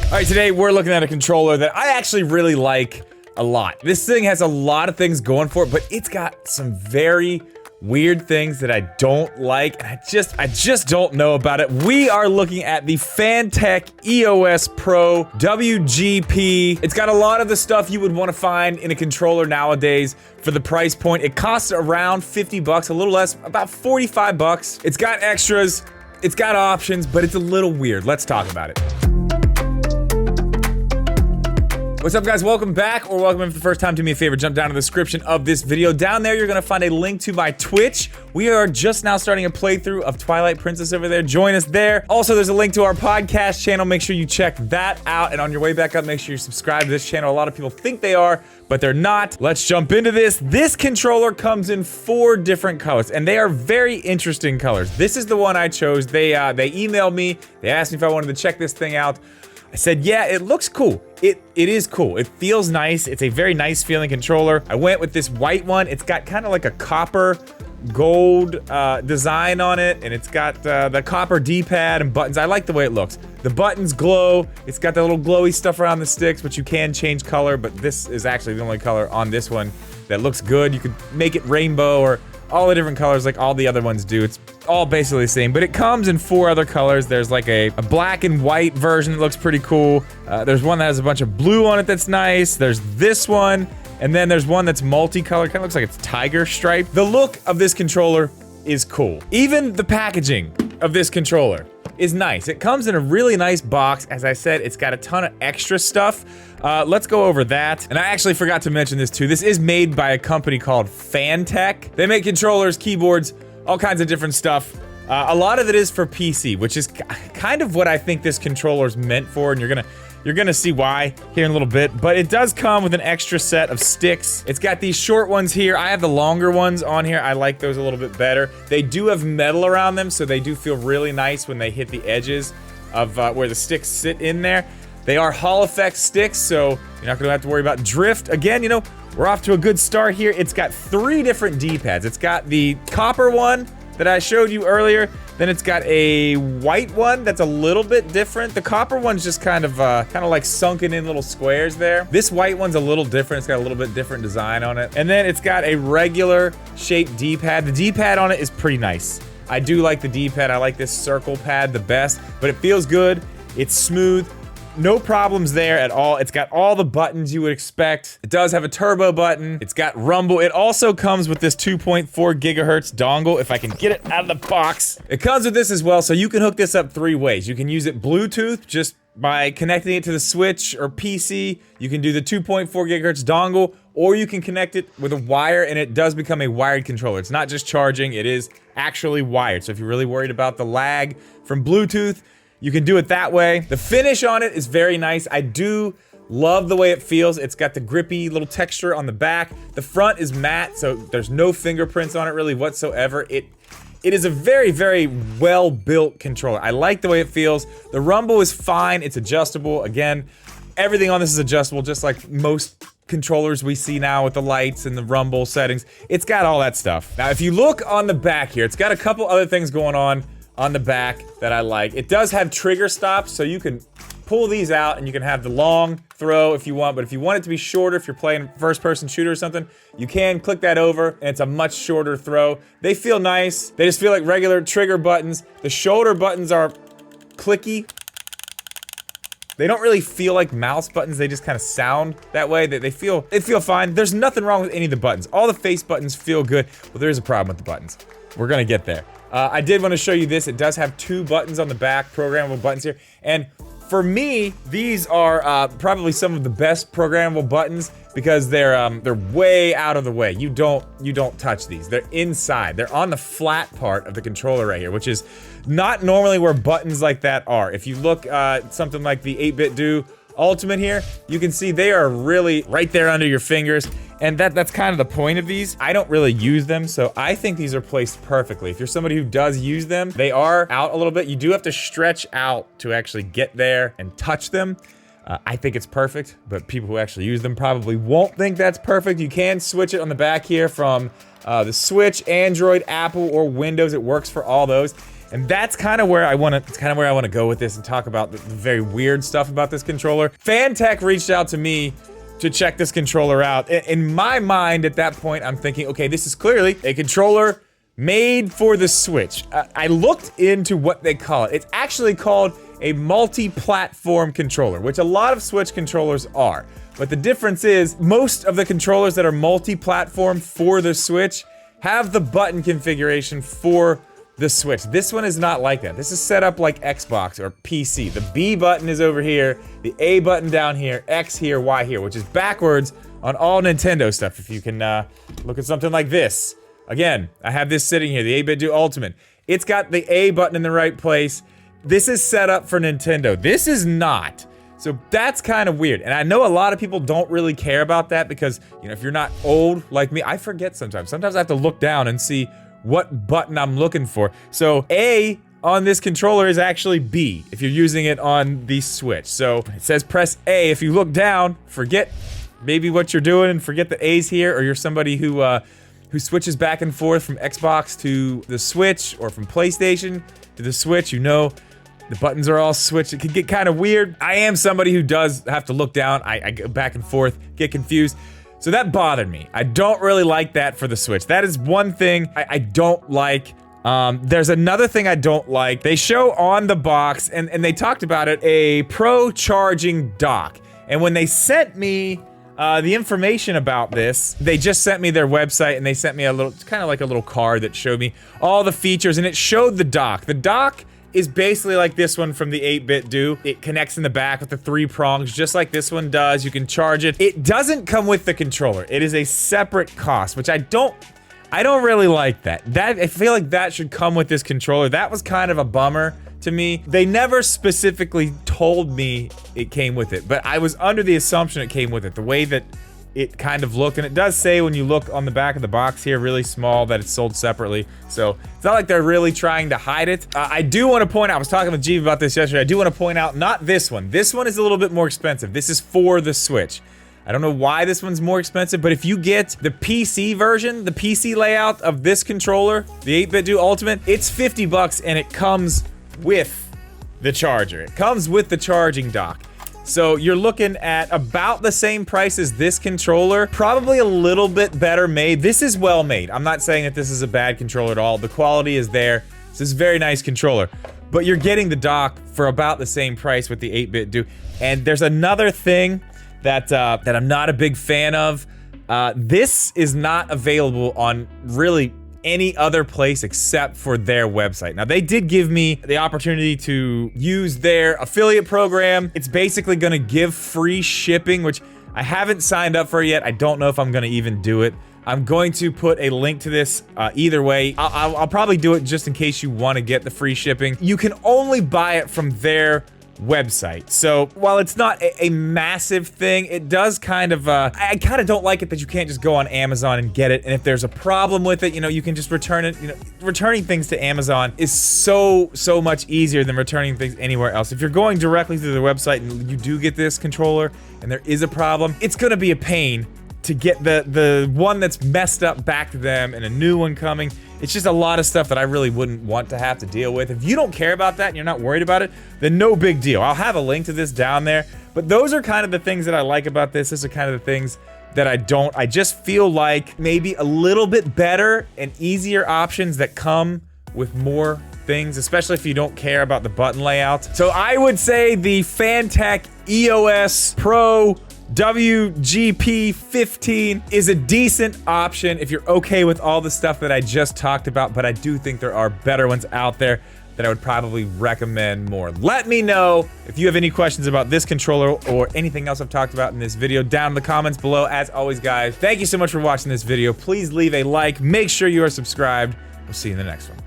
All right, today we're looking at a controller that I actually really like a lot. This thing has a lot of things going for it, but it's got some very weird things that I don't like, and I just don't know about it. We are looking at the Fantech EOS Pro WGP. It's got a lot of the stuff you would want to find in a controller nowadays for the price point. It costs around 50 bucks, a little less, about 45 bucks. It's got extras, it's got options, but it's a little weird. Let's talk about it. What's up, guys? Welcome back, or welcome in for the first time. Do me a favor, jump down to the description of this video. Down there, you're gonna find a link to my Twitch. We are just now starting a playthrough of Twilight Princess over there. Join us there. Also, there's a link to our podcast channel. Make sure you check that out. And on your way back up, make sure you subscribe to this channel. A lot of people think they are, but they're not. Let's jump into this. This controller comes in 4 different colors, and they are very interesting colors. This is the one I chose. They emailed me. They asked me if I wanted to check this thing out. I said, yeah, it looks cool. It is cool. It feels nice. It's a very nice feeling controller. I went with this white one. It's got kind of like a copper gold design on it, and it's got the copper D-pad and buttons. I like the way it looks. The buttons glow. It's got the little glowy stuff around the sticks, but you can change color, but this is actually the only color on this one that looks good. You could make it rainbow or all the different colors like all the other ones do. It's all basically the same, but it comes in 4 other colors. There's like a black and white version that looks pretty cool. There's one that has a bunch of blue on it that's nice. There's this one, and then there's one that's multicolored. Kind of looks like it's tiger stripe. The look of this controller is cool. Even the packaging of this controller is nice. It comes in a really nice box. As I said, it's got a ton of extra stuff. Let's go over that. And I actually forgot to mention this too. This is made by a company called Fantech. They make controllers, keyboards, all kinds of different stuff. A lot of it is for PC, which is kind of what I think this controller is meant for, and you're gonna see why here in a little bit. But it does come with an extra set of sticks. It's got these short ones here. I have the longer ones on here. I like those a little bit better. They do have metal around them, so they do feel really nice when they hit the edges of where the sticks sit in there. They are Hall effect sticks, so you're not gonna have to worry about drift. Again, you know, we're off to a good start here. It's got 3 different D-pads. It's got the copper one that I showed you earlier. Then it's got a white one that's a little bit different. The copper one's just kind of like sunken in little squares there. This white one's a little different. It's got a little bit different design on it. And then it's got a regular shaped D-pad. The D-pad on it is pretty nice. I do like the D-pad. I like this circle pad the best, but it feels good. It's smooth. No problems there at all. It's got all the buttons you would expect. It does have a turbo button. It's got rumble. It also comes with this 2.4 gigahertz dongle, if I can get it out of the box. It comes with this as well, so you can hook this up 3 ways. You can use it Bluetooth, just by connecting it to the Switch or PC. You can do the 2.4 gigahertz dongle, or you can connect it with a wire, and it does become a wired controller. It's not just charging, it is actually wired. So if you're really worried about the lag from Bluetooth, you can do it that way. The finish on it is very nice. I do love the way it feels. It's got the grippy little texture on the back. The front is matte, so there's no fingerprints on it really whatsoever. It is a very, very well-built controller. I like the way it feels. The rumble is fine. It's adjustable. Again, everything on this is adjustable, just like most controllers we see now with the lights and the rumble settings. It's got all that stuff. Now, if you look on the back here, it's got a couple other things going on the back that I like. It does have trigger stops, so you can pull these out and you can have the long throw if you want, but if you want it to be shorter, if you're playing first-person shooter or something, you can click that over and it's a much shorter throw. They feel nice. They just feel like regular trigger buttons. The shoulder buttons are clicky. They don't really feel like mouse buttons, they just kind of sound that way. They feel fine. There's nothing wrong with any of the buttons. All the face buttons feel good, but there is a problem with the buttons. We're gonna get there. I did want to show you this. It does have 2 buttons on the back, programmable buttons here. And for me, these are probably some of the best programmable buttons because they're way out of the way. You don't touch these. They're inside. They're on the flat part of the controller right here, which is not normally where buttons like that are. If you look at something like the 8-Bit Do Ultimate here, you can see they are really right there under your fingers. And that's kind of the point of these. I don't really use them, so I think these are placed perfectly. If you're somebody who does use them, they are out a little bit. You do have to stretch out to actually get there and touch them. I think it's perfect, but people who actually use them probably won't think that's perfect. You can switch it on the back here from the Switch, Android, Apple, or Windows. It works for all those. And that's kind of where I want to go with this and talk about the very weird stuff about this controller. Fantech reached out to me to check this controller out. In my mind, at that point, I'm thinking, okay, this is clearly a controller made for the Switch. I looked into what they call it. It's actually called a multi-platform controller, which a lot of Switch controllers are. But the difference is, most of the controllers that are multi-platform for the Switch have the button configuration for the Switch. This one is not like that. This is set up like Xbox or PC. The B button is over here, the A button down here, X here, Y here, which is backwards on all Nintendo stuff. If you can look at something like this. Again, I have this sitting here, the 8-Bit Do Ultimate. It's got the A button in the right place. This is set up for Nintendo. This is not. So that's kind of weird. And I know a lot of people don't really care about that because, you know, if you're not old like me, I forget sometimes. Sometimes I have to look down and see what button I'm looking for. So A on this controller is actually B if you're using it on the Switch. So it says press A. If you look down, forget maybe what you're doing and forget the A's here, or you're somebody who switches back and forth from Xbox to the Switch or from PlayStation to the Switch, you know, the buttons are all switched. It can get kind of weird. I am somebody who does have to look down. I go back and forth, get confused. So that bothered me. I don't really like that for the Switch. That is one thing I don't like. There's another thing I don't like. They show on the box, and they talked about it, a Pro charging dock. And when they sent me the information about this, they just sent me their website, and they sent me a little, kind of like a little card that showed me all the features, and it showed the dock. The dock is basically like this one from the 8-Bit Do. It connects in the back with the 3 prongs, just like this one does. You can charge it. It doesn't come with the controller. It is a separate cost, which I don't really like that. I feel like that should come with this controller. That was kind of a bummer to me. They never specifically told me it came with it, but I was under the assumption it came with it. The way that it kind of looked, and it does say when you look on the back of the box here, really small, that it's sold separately. So it's not like they're really trying to hide it. I do want to point out, I was talking with Jeeve about this yesterday, I do want to point out, not this one. This one is a little bit more expensive. This is for the Switch. I don't know why this one's more expensive, but if you get the PC version, the PC layout of this controller, the 8-Bit Do Ultimate, it's 50 bucks and it comes with the charger. It comes with the charging dock. So you're looking at about the same price as this controller, probably a little bit better made. This is well made. I'm not saying that this is a bad controller at all. The quality is there. This is a very nice controller. But you're getting the dock for about the same price with the 8-Bit Do. And there's another thing that I'm not a big fan of. This is not available on really any other place except for their website. Now, they did give me the opportunity to use their affiliate program. It's basically gonna give free shipping, which I haven't signed up for yet. I don't know if I'm gonna even do it. I'm going to put a link to this either way. I'll probably do it just in case you want to get the free shipping. You can only buy it from their website. So while it's not a massive thing, it does kind of, I kind of don't like it that you can't just go on Amazon and get it. And if there's a problem with it, you know, you can just return it. You know, returning things to Amazon is so much easier than returning things anywhere else. If you're going directly through the website and you do get this controller and there is a problem, it's gonna be a pain to get the one that's messed up back to them and a new one coming. It's just a lot of stuff that I really wouldn't want to have to deal with. If you don't care about that and you're not worried about it, then no big deal. I'll have a link to this down there. But those are kind of the things that I like about this. These are kind of the things that I don't. I just feel like maybe a little bit better and easier options that come with more things, especially if you don't care about the button layout. So I would say the Fantech EOS Pro WGP 15 is a decent option if you're okay with all the stuff that I just talked about, but I do think there are better ones out there that I would probably recommend more. Let me know if you have any questions about this controller or anything else I've talked about in this video down in the comments below. As always, guys, thank you so much for watching this video. Please leave a like, make sure you are subscribed. We'll see you in the next one.